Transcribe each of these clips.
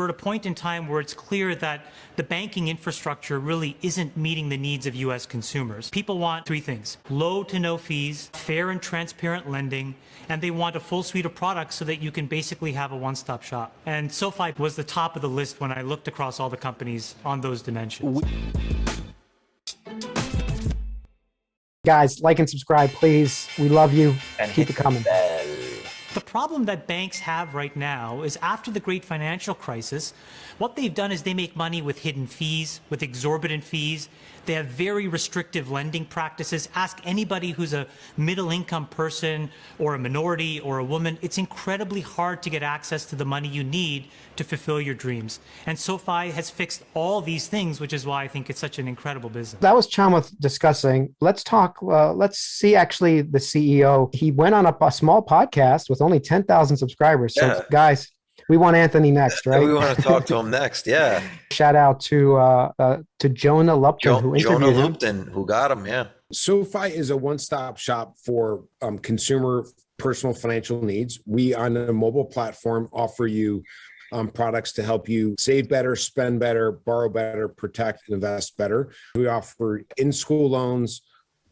We're at a point in time where it's clear that the banking infrastructure really isn't meeting the needs of U.S. consumers. People want three things: low to no fees, fair and transparent lending, and they want a full suite of products so that you can basically have a one-stop shop. And Sofi was the top of the list when I looked across all the companies on those dimensions. Guys, like and subscribe, please. We love you. And keep it coming. The problem that banks have right now is after the great financial crisis, what they've done is they make money with hidden fees, with exorbitant fees. They have very restrictive lending practices. Ask anybody who's a middle-income person or a minority or a woman. It's incredibly hard to get access to the money you need to fulfill your dreams. And Sofi has fixed all these things, which is why I think it's such an incredible business. That was Chamath discussing. Let's talk. Let's see actually the CEO. He went on a small podcast with only 10,000 subscribers. Yeah. So guys, we want Anthony next, right? We want to talk to him next. Yeah. Shout out to Jonah Lupton, who interviewed him. Lupton, who got him. Yeah. Sofi is a one-stop shop for consumer personal financial needs. We, on a mobile platform, offer you products to help you save better, spend better, borrow better, protect, and invest better. We offer in-school loans,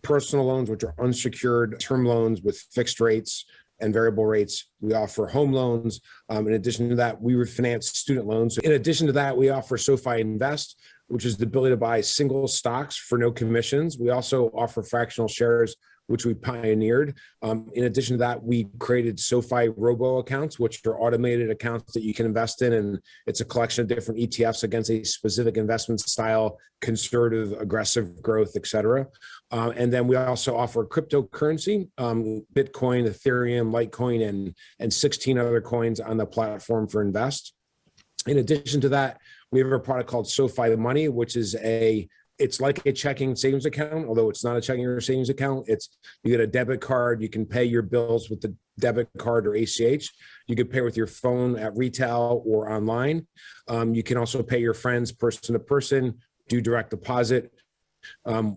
personal loans, which are unsecured, term loans with fixed rates and variable rates. We offer home loans. In addition to that, we refinance student loans. In addition to that, we offer Sofi Invest, which is the ability to buy single stocks for no commissions. We also offer fractional shares, which we pioneered. In addition to that, we created Sofi Robo accounts, which are automated accounts that you can invest in. And it's a collection of different ETFs against a specific investment style, conservative, aggressive growth, et cetera. And then we also offer cryptocurrency, Bitcoin, Ethereum, Litecoin, and 16 other coins on the platform for Invest. In addition to that, we have a product called Sofi Money, which is it's like a checking savings account, although it's not a checking or savings account. You get a debit card. You can pay your bills with the debit card or ACH. You can pay with your phone at retail or online. You can also pay your friends person to person, do direct deposit.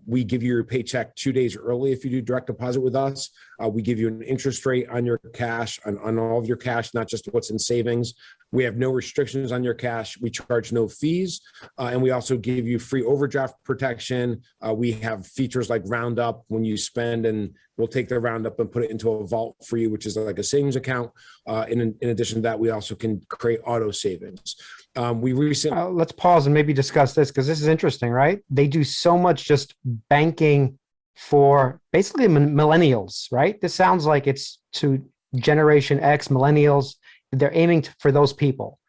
We give you your paycheck 2 days early if you do direct deposit with us. We give you an interest rate on your cash, on all of your cash, not just what's in savings. We have no restrictions on your cash. We charge no fees. And we also give you free overdraft protection. We have features like Roundup when you spend, and we'll take the Roundup and put it into a vault for you, which is like a savings account. In addition to that, we also can create auto savings. We recently let's pause and maybe discuss this because this is interesting, right? They do so much just banking for basically millennials, right? This sounds like it's to Generation X, millennials. They're aiming for those people.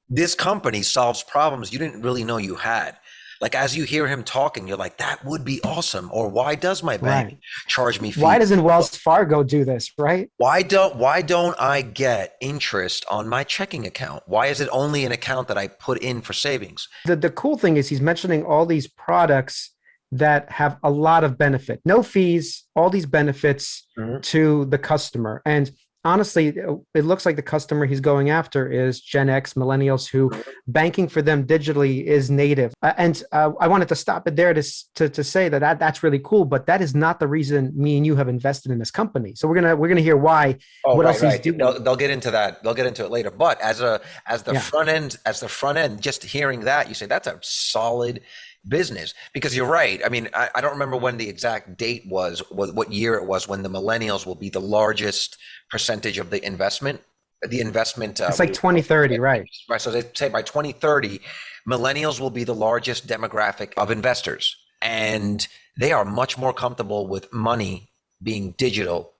This company solves problems you didn't really know you had. Like, as you hear him talking, you're like, that would be awesome. Or why does my bank charge me fees? Why doesn't Wells Fargo do this, right? Why don't I get interest on my checking account? Why is it only an account that I put in for savings? The cool thing is he's mentioning all these products that have a lot of benefit, no fees, all these benefits to the customer. And honestly, it looks like the customer he's going after is Gen X, millennials, who banking for them digitally is native. And I wanted to stop it there to say that's really cool, but that is not the reason me and you have invested in this company. So we're gonna hear why. He's doing. They'll get into that. They'll get into it later. But as the front end, just hearing that, you say that's a solid business, because you're right. I mean, I don't remember when the exact date was, what year it was, when the millennials will be the largest percentage of the investment. It's like 2030, right? Right. So they say by 2030, millennials will be the largest demographic of investors, and they are much more comfortable with money being digital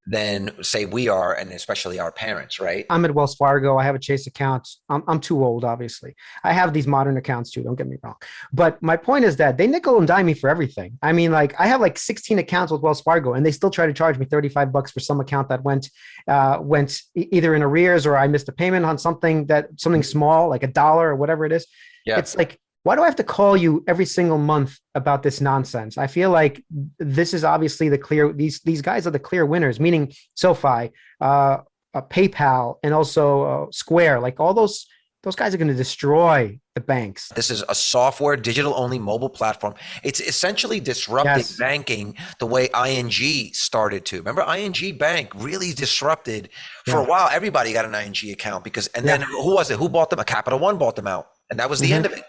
than, say, we are, and especially our parents, right? I'm at Wells Fargo. I have a Chase account. I'm too old, obviously. I have these modern accounts too, don't get me wrong. But my point is that they nickel and dime me for everything. I mean, like, I have like 16 accounts with Wells Fargo, and they still try to charge me $35 for some account that went either in arrears, or I missed a payment on something small, like $1 or whatever it is. Yeah. It's like, why do I have to call you every single month about this nonsense? I feel like this is obviously these guys are the clear winners, meaning Sofi, PayPal, and also Square. Like, all those those guys are going to destroy the banks. This is a software, digital only mobile platform. It's essentially disrupting banking the way ING started to. Remember, ING Bank really disrupted for a while. Everybody got an ING account because, and then who was it? Who bought them? A Capital One bought them out. And that was the end of it.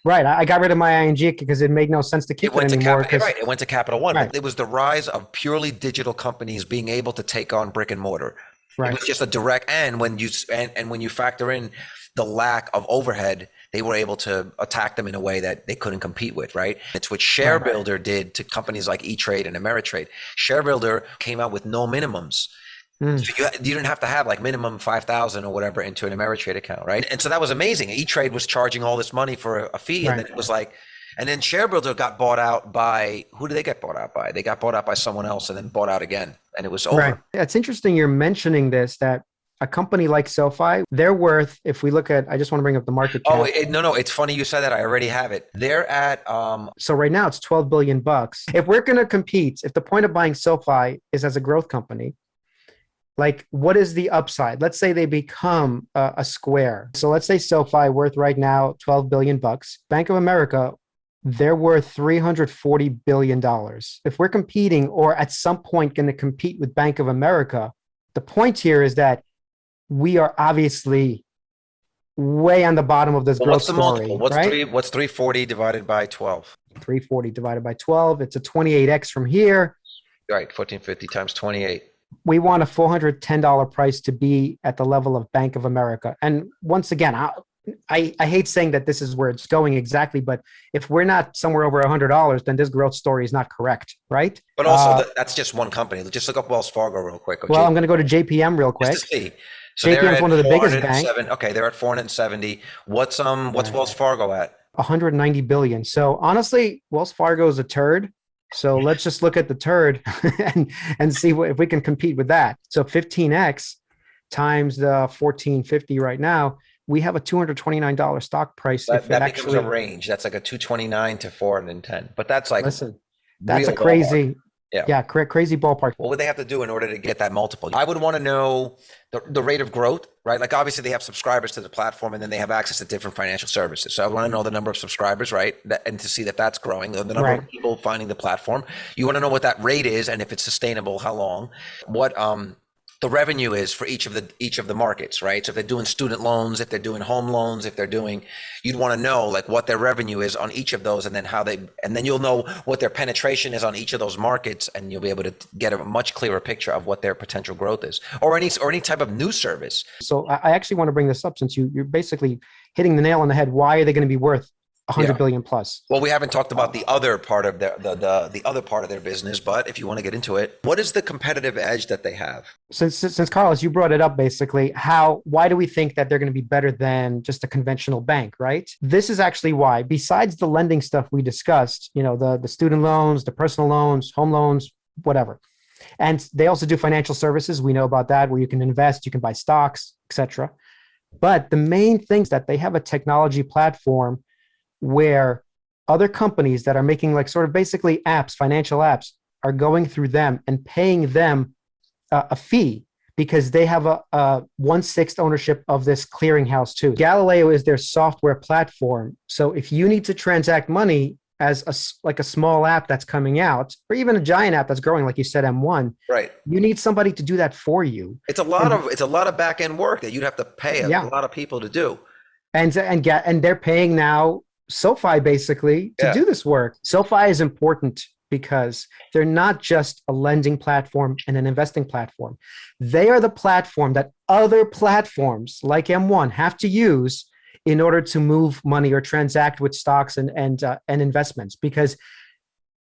Right. I got rid of my ING because it made no sense to keep it anymore. Right. It went to Capital One. Right. It was the rise of purely digital companies being able to take on brick and mortar. Right. It was just a direct, and when you factor in the lack of overhead, they were able to attack them in a way that they couldn't compete with, right? It's what ShareBuilder did to companies like E-Trade and Ameritrade. ShareBuilder came out with no minimums. So you didn't have to have like minimum 5,000 or whatever into an Ameritrade account, right? And so that was amazing. E-Trade was charging all this money for a fee, and then it was like, and then ShareBuilder got bought out by, who did they get bought out by? They got bought out by someone else and then bought out again, and it was over. Right. Yeah, it's interesting you're mentioning this, that a company like Sofi, they're worth, if we look at, I just want to bring up the market cap. No, it's funny you said that. I already have it. They're at so right now it's 12 billion bucks. If we're going to compete, if the point of buying Sofi is as a growth company, like what is the upside? Let's say they become a Square. So let's say Sofi worth right now 12 billion bucks. Bank of America, they're worth $340 billion. If we're competing or at some point going to compete with Bank of America, the point here is that we are obviously way on the bottom of this growth story. What's 340 divided by 12? 340 divided by 12. It's a 28x from here. Right, 1450 times 28. We want a $410 price to be at the level of Bank of America. And once again, I hate saying that this is where it's going exactly, but if we're not somewhere over $100, then this growth story is not correct, right? But also, that's just one company. Just look up Wells Fargo real quick. Well, I'm going to go to JPM real quick. Just to see. So JPM is one of the biggest banks. Okay, they're at 470. What's Wells Fargo at? 190 billion. So honestly, Wells Fargo is a turd. So let's just look at the turd and see if we can compete with that. So 15x times the 1450 right now, we have a $229 stock price. That becomes a range. That's like a 229 to 410. But that's like, listen, that's a crazy, crazy ballpark. What would they have to do in order to get that multiple? I would want to know the rate of growth, right? Like obviously they have subscribers to the platform and then they have access to different financial services. So I want to know the number of subscribers, right? And to see that that's growing, the number of people finding the platform. You want to know what that rate is and if it's sustainable, how long, what the revenue is for each of the markets, right? So if they're doing student loans, if they're doing home loans, if they're doing, you'd want to know like what their revenue is on each of those, and then you'll know what their penetration is on each of those markets, and you'll be able to get a much clearer picture of what their potential growth is, or any type of new service. So I actually want to bring this up since you're basically hitting the nail on the head. Why are they going to be worth 100 billion plus? Well, we haven't talked about the other part of the other part of their business, but if you want to get into it, what is the competitive edge that they have? Since Carlos, you brought it up, basically, why do we think that they're going to be better than just a conventional bank, right? This is actually why. Besides the lending stuff we discussed, the student loans, the personal loans, home loans, whatever. And they also do financial services. We know about that, where you can invest, you can buy stocks, etc. But the main things that they have a technology platform where other companies that are making like sort of basically apps, financial apps, are going through them and paying them a fee because they have a 1/6 ownership of this clearinghouse too. Galileo is their software platform. So if you need to transact money as a small app that's coming out, or even a giant app that's growing, like you said, M1, right? You need somebody to do that for you. It's a lot of back end work that you'd have to pay a lot of people to do. And they're paying now Sofi basically to do this work. Sofi is important because they're not just a lending platform and an investing platform. They are the platform that other platforms like M1 have to use in order to move money or transact with stocks and investments, because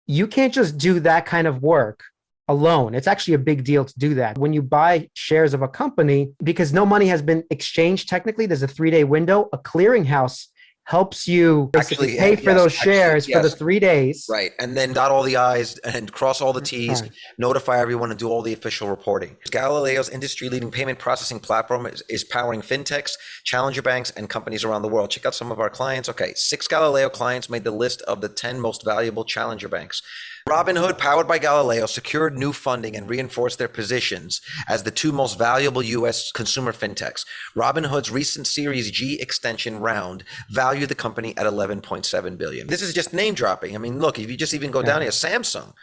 you can't just do that kind of work alone. It's actually a big deal to do that. When you buy shares of a company, because no money has been exchanged technically, there's a 3-day window. A clearinghouse helps you basically pay for those shares for the 3 days. Right. And then dot all the I's and cross all the T's, notify everyone and do all the official reporting. Galileo's industry-leading payment processing platform is powering fintechs, challenger banks, and companies around the world. Check out some of our clients. Okay, 6 Galileo clients made the list of the 10 most valuable challenger banks. Robinhood, powered by Galileo, secured new funding and reinforced their positions as the two most valuable U.S. consumer fintechs. Robinhood's recent Series G extension round valued the company at $11.7 billion. This is just name dropping. I mean, look, if you just even go down here, Samsung,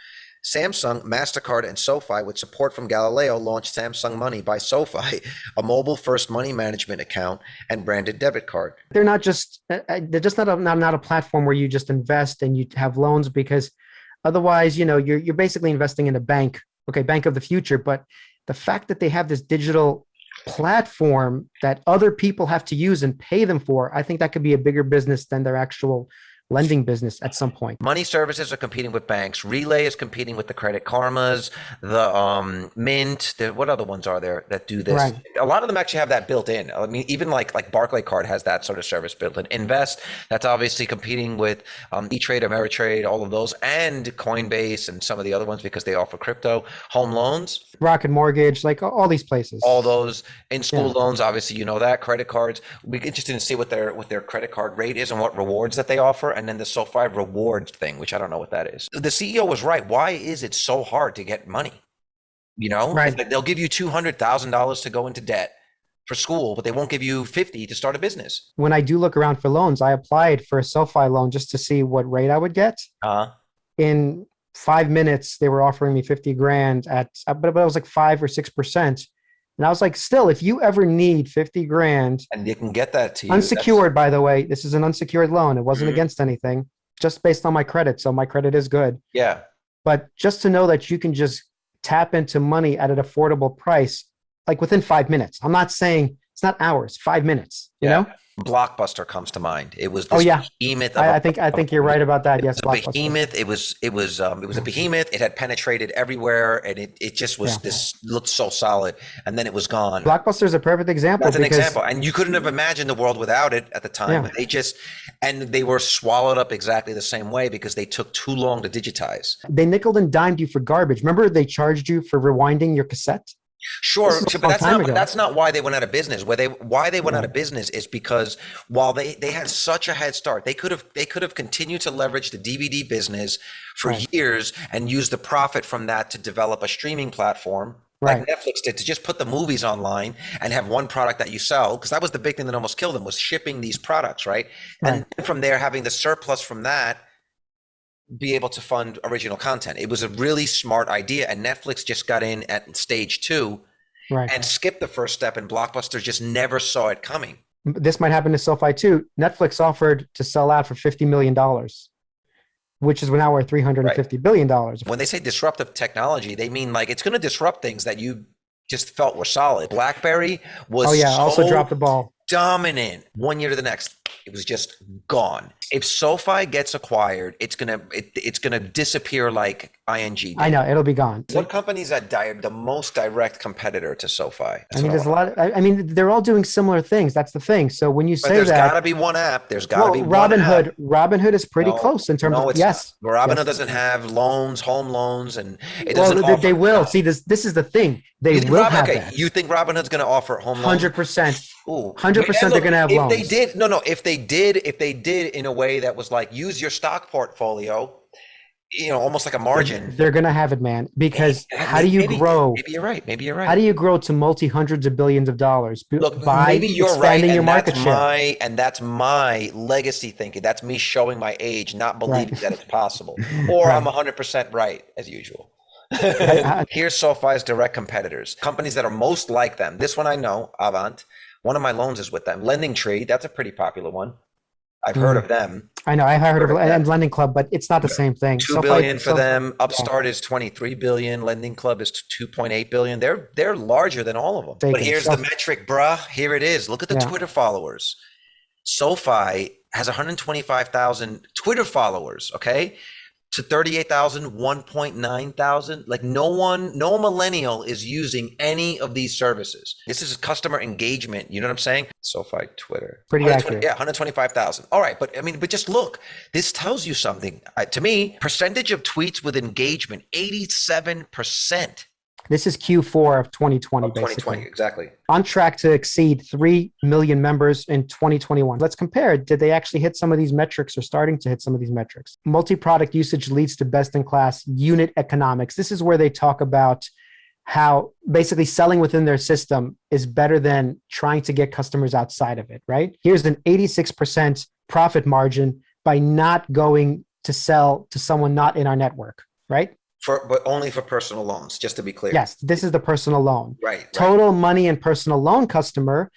MasterCard, and Sofi, with support from Galileo, launched Samsung Money by Sofi, a mobile-first money management account and branded debit card. They're not just not a platform where you just invest and you have loans, because otherwise, you're basically investing in a bank, bank of the future. But the fact that they have this digital platform that other people have to use and pay them for, I think that could be a bigger business than their actual lending business at some point. Money services are competing with banks. Relay is competing with the Credit Karmas, the Mint. What other ones are there that do this? Right. A lot of them actually have that built in. I mean, even like Barclay Card has that sort of service built in. Invest, that's obviously competing with E-Trade, Ameritrade, all of those, and Coinbase and some of the other ones because they offer crypto. Home loans. Rocket Mortgage, like all these places. All those in-school loans, obviously, that. Credit cards. We're interested to see what their credit card rate is and what rewards that they offer. And then the Sofi rewards thing, which I don't know what that is. The CEO was right. Why is it so hard to get money? Right. Like they'll give you $200,000 to go into debt for school, but they won't give you $50,000 to start a business. When I do look around for loans, I applied for a Sofi loan just to see what rate I would get. In 5 minutes, they were offering me 50 grand but it was like 5 or 6%. And I was like, still, if you ever need 50 grand. And you can get that to you. Unsecured, by the way. This is an unsecured loan. It wasn't against anything, just based on my credit. So my credit is good. Yeah. But just to know that you can just tap into money at an affordable price, like within 5 minutes. I'm not saying it's not hours, 5 minutes, you know? Blockbuster comes to mind. It was this behemoth. I think you're right about that. Yes, Blockbuster. Behemoth. It was a behemoth. It had penetrated everywhere, and it just was this looked so solid, and then it was gone. Blockbuster is a perfect example. That's an example, and you couldn't have imagined the world without it at the time. They were swallowed up exactly the same way because they took too long to digitize. They nickel and dimed you for garbage. Remember, they charged you for rewinding your cassette. Sure, but that's not why they went out of business. Why they went out of business is because while they had such a head start, they could have continued to leverage the DVD business for years and use the profit from that to develop a streaming platform like Netflix did, to just put the movies online and have one product that you sell, because that was the big thing that almost killed them, was shipping these products, right? And from there, having the surplus from that be able to fund original content. It was a really smart idea, and Netflix just got in at stage 2 and skipped the first step, and Blockbuster just never saw it coming. This might happen to Sofi too. Netflix offered to sell out for $50 million, which is now worth $350 billion. When they say disruptive technology, they mean like it's going to disrupt things that you just felt were solid. BlackBerry was also dropped the ball. Dominant 1 year to the next. It was just gone. If Sofi gets acquired, it's gonna disappear like ING did. I know, it'll be gone. What companies are the most direct competitor to Sofi? There's a lot. They're all doing similar things. That's the thing. So when you say there's got to be one app. There's got to be Robinhood. Robinhood is pretty close in terms of Robinhood doesn't have loans, home loans, and it doesn't. They will. See, this is the thing. They will have that. You think Robinhood's going to offer home loans? 100%. 100%. They're going to have loans. If they did in a way that was like, use your stock portfolio, almost like a margin. They're going to have it, man, because how do you grow? Maybe you're right. How do you grow to multi-hundreds of billions of dollars? Look, by maybe you're expanding right, your market share. And that's my legacy thinking. That's me showing my age, not believing that it's possible. Or I'm 100% right, as usual. Here's Sofi's direct competitors. Companies that are most like them. This one I know, Avant. One of my loans is with them. Lending Tree, that's a pretty popular one. I've heard of them. I know. I've heard of and Lending Club, but it's not the same thing. $2 billion for them. Upstart is $23 billion. Lending Club is $2.8 billion. They're larger than all of them. But here's the metric, bruh. Here it is. Look at the Twitter followers. Sofi has 125,000 Twitter followers. Okay. To 38,000, 1.9 thousand. Like no millennial is using any of these services. This is customer engagement. You know what I'm saying? Sofi Twitter. Pretty accurate. Yeah, 125,000. All right. But just look, this tells you something. To me, percentage of tweets with engagement, 87%. This is Q4 of 2020, Of 2020, basically. exactly. On track to exceed 3 million members in 2021. Let's compare. Did they actually hit some of these metrics or starting to hit some of these metrics? Multi-product usage leads to best-in-class unit economics. This is where they talk about how basically selling within their system is better than trying to get customers outside of it, right? Here's an 86% profit margin by not going to sell to someone not in our network, right? But only for personal loans, just to be clear. Yes, this is the personal loan. Right. Total money and personal loan customer.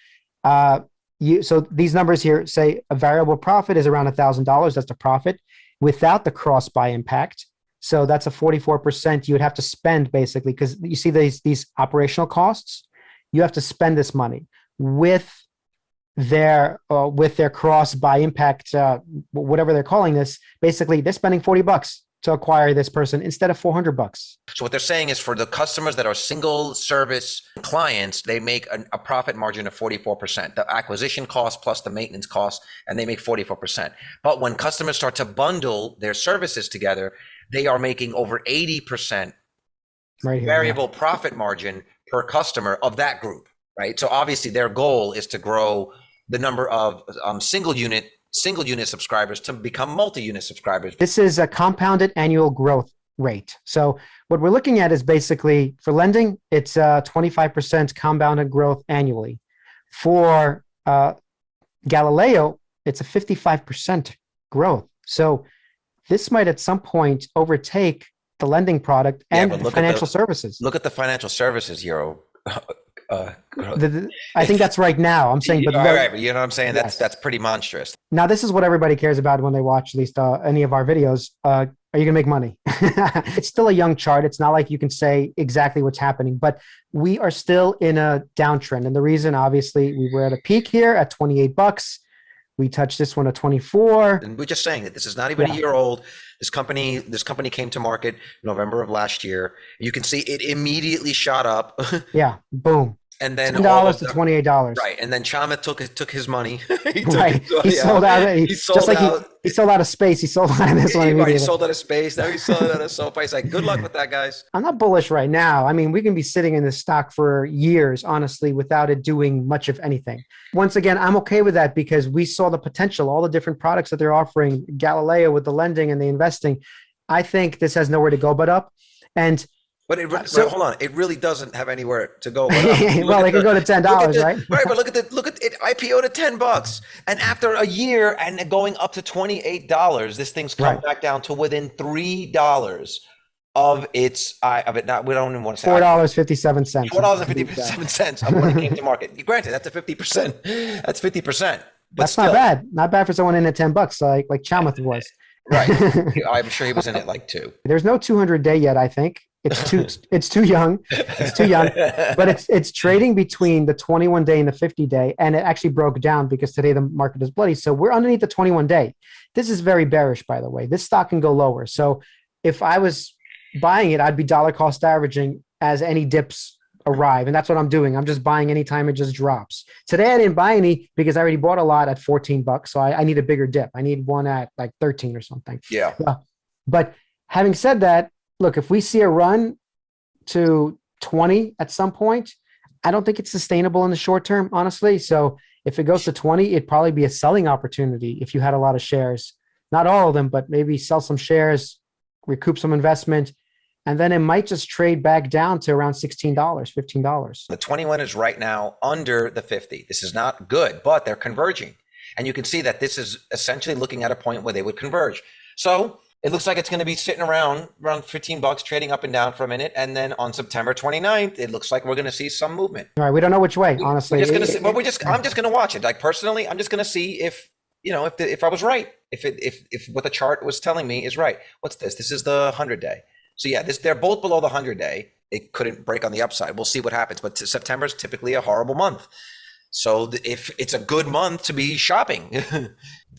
So these numbers here say a variable profit is around $1,000. That's the profit without the cross buy impact. So that's a 44% you would have to spend basically, because you see these operational costs. You have to spend this money with their cross buy impact, whatever they're calling this. Basically, they're spending $40 to acquire this person instead of $400. So what they're saying is for the customers that are single service clients, they make a profit margin of 44%, the acquisition cost plus the maintenance cost, and they make 44%. But when customers start to bundle their services together, they are making over 80% right here, variable profit margin per customer of that group, right? So obviously their goal is to grow the number of single unit subscribers to become multi-unit subscribers. This is a compounded annual growth rate. So what we're looking at is basically for lending, it's 25% compounded growth annually. For Galileo, it's a 55% growth. So this might at some point overtake the lending product and the financial services. Look at the financial services, Euro. I think that's right now. I'm saying, but right, but you know what I'm saying? Yes. That's pretty monstrous. Now, this is what everybody cares about when they watch at least any of our videos. Are you going to make money? It's still a young chart. It's not like you can say exactly what's happening, but we are still in a downtrend. And the reason, obviously, we were at a peak here at $28. We touched this one at 24. And we're just saying that this is not even a year old. This company came to market November of last year. You can see it immediately shot up. Yeah, boom. And then $10 to $28. Right, and then Chama took his money. He sold out. He sold out of space. He sold out of this one immediately. He sold out of space. Now he sold out of Sofi. He's like, good luck with that, guys. I'm not bullish right now. I mean, we can be sitting in this stock for years, honestly, without it doing much of anything. Once again, I'm okay with that because we saw the potential, all the different products that they're offering, Galileo with the lending and the investing. I think this has nowhere to go but up. But hold on, it really doesn't have anywhere to go. Well, it can go to $10, right? Right, but look at it IPO'd at $10, and after a year and going up to $28, this thing's come back down to within $3 of its Not we don't even want to say $4.57. $4.57 of when it came to market. Granted, that's a 50%. That's 50%. That's still not bad. Not bad for someone in at $10, like Chamath was. Right. I'm sure he was in it like 2. There's no 200-day yet, I think. It's too young. It's too young. But it's trading between the 21-day and the 50-day, and it actually broke down because today the market is bloody. So we're underneath the 21-day. This is very bearish, by the way. This stock can go lower. So if I was buying it, I'd be dollar cost averaging as any dips arrive. And that's what I'm doing. I'm just buying anytime it just drops. Today I didn't buy any because I already bought a lot at $14. So I need a bigger dip. I need one at like 13 or something. Yeah. But having said that, look, if we see a run to 20 at some point, I don't think it's sustainable in the short term, honestly. So if it goes to 20, it'd probably be a selling opportunity if you had a lot of shares. Not all of them, but maybe sell some shares, recoup some investment, and then it might just trade back down to around $16, $15. The 21 is right now under the 50. This is not good, but they're converging. And you can see that this is essentially looking at a point where they would converge. So it looks like it's going to be sitting around $15, trading up and down for a minute. And then on September 29th, it looks like we're going to see some movement. All right. We don't know which way, honestly. I'm just going to watch it. Like personally, I'm just going to see if I was right, if what the chart was telling me is right. What's this? This is the 100-day. So yeah, they're both below the 100-day. It couldn't break on the upside. We'll see what happens. But September is typically a horrible month. So if it's a good month to be shopping.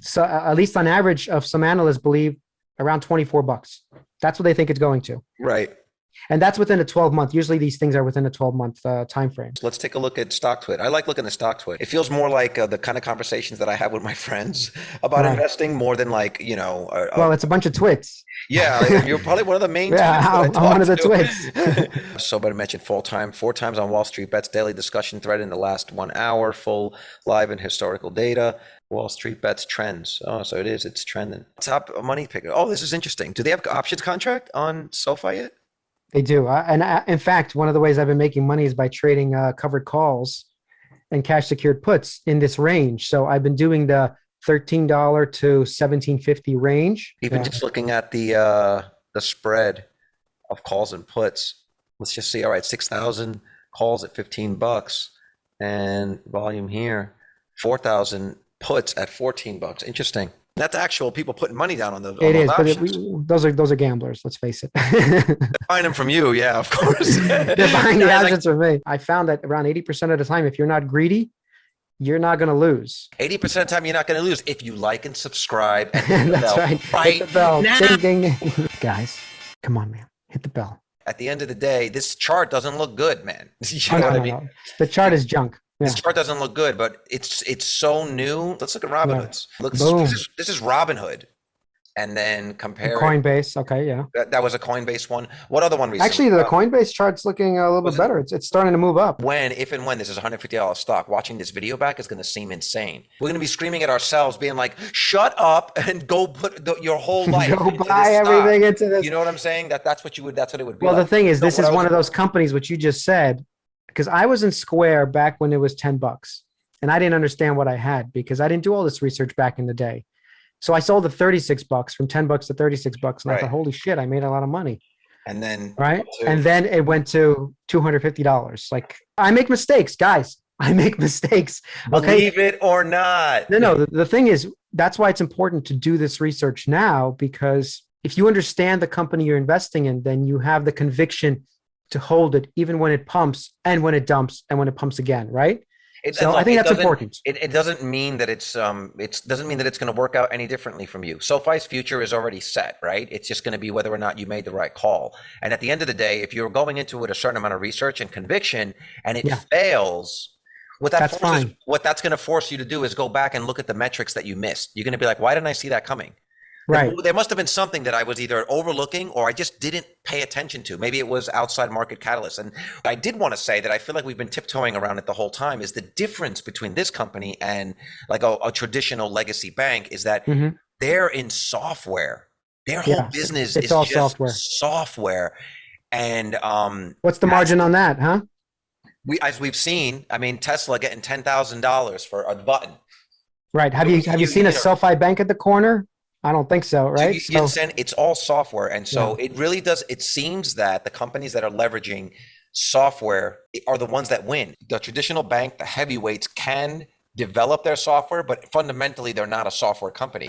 So at least on average, of some analysts believe around $24. That's what they think it's going to. Right. And that's within a 12-month. Usually these things are within a 12-month time frame. Let's take a look at StockTwit. I like looking at StockTwit. It feels more like the kind of conversations that I have with my friends about investing more than like, well, it's a bunch of twits. Yeah, you're probably one of the main I'm one of the twits. So, but I mentioned 4 times on Wall Street Bets daily discussion thread in the last 1 hour, full live and historical data. Wall Street Bets trends. Oh, so it's trending. Top money picker. Oh, this is interesting. Do they have options contract on SoFi yet? They do. In fact, one of the ways I've been making money is by trading covered calls and cash secured puts in this range. So I've been doing the $13 to $17.50 range. Even just looking at the spread of calls and puts, let's just see. All right, 6,000 calls at $15, and volume here, 4,000 puts at $14. Interesting. That's actual people putting money down on those. It is, but those are gamblers. Let's face it. They're buying them from you, yeah, of course. They're buying the assets from me. I found that around 80% of the time, if you're not greedy, you're not going to lose. 80% of the time, you're not going to lose if you like and subscribe. And That's right. Hit the bell. Now. Ding, ding. Guys, come on, man. Hit the bell. At the end of the day, this chart doesn't look good, man. You know what I mean? No. The chart is junk. Yeah. This chart doesn't look good, but it's so new. Let's look at Robinhood's. Look, this is Robinhood, and then compare Coinbase. Okay, yeah. That was a Coinbase one. What other one? Actually, the Coinbase chart's looking a little bit better. It's starting to move up. If and when this is $150 stock, watching this video back is going to seem insane. We're going to be screaming at ourselves, being like, "Shut up and go put your whole life go buy everything into this." You know what I'm saying? That's what it would be. Well, like. The thing is, this is one of those companies which you just said, because I was in Square back when it was $10. And I didn't understand what I had because I didn't do all this research back in the day. So I sold the $36 from $10 to $36. And I thought, holy shit, I made a lot of money. And then, and then it went to $250. Like, I make mistakes, guys. I make mistakes. Okay. Believe it or not. No. The thing is, that's why it's important to do this research now, because if you understand the company you're investing in, then you have the conviction to hold it even when it pumps and when it dumps and when it pumps again, right? I think that's important. It doesn't mean that it's going to work out any differently from you. SoFi's future is already set, right? It's just going to be whether or not you made the right call. And at the end of the day, if you're going into it with a certain amount of research and conviction and it fails, what that's going to force you to do is go back and look at the metrics that you missed. You're going to be like, why didn't I see that coming? Right. There must have been something that I was either overlooking or I just didn't pay attention to. Maybe it was outside market catalyst. And I did want to say that I feel like we've been tiptoeing around it the whole time is the difference between this company and like a traditional legacy bank is that they're in software. Their whole business is all just software. And what's the margin on that, huh? As we've seen, I mean, Tesla getting $10,000 for a button. Right. Have you seen a SoFi bank at the corner? I don't think so, right? It's all software. And so it really does. It seems that the companies that are leveraging software are the ones that win. The traditional bank, the heavyweights can develop their software, but fundamentally, they're not a software company.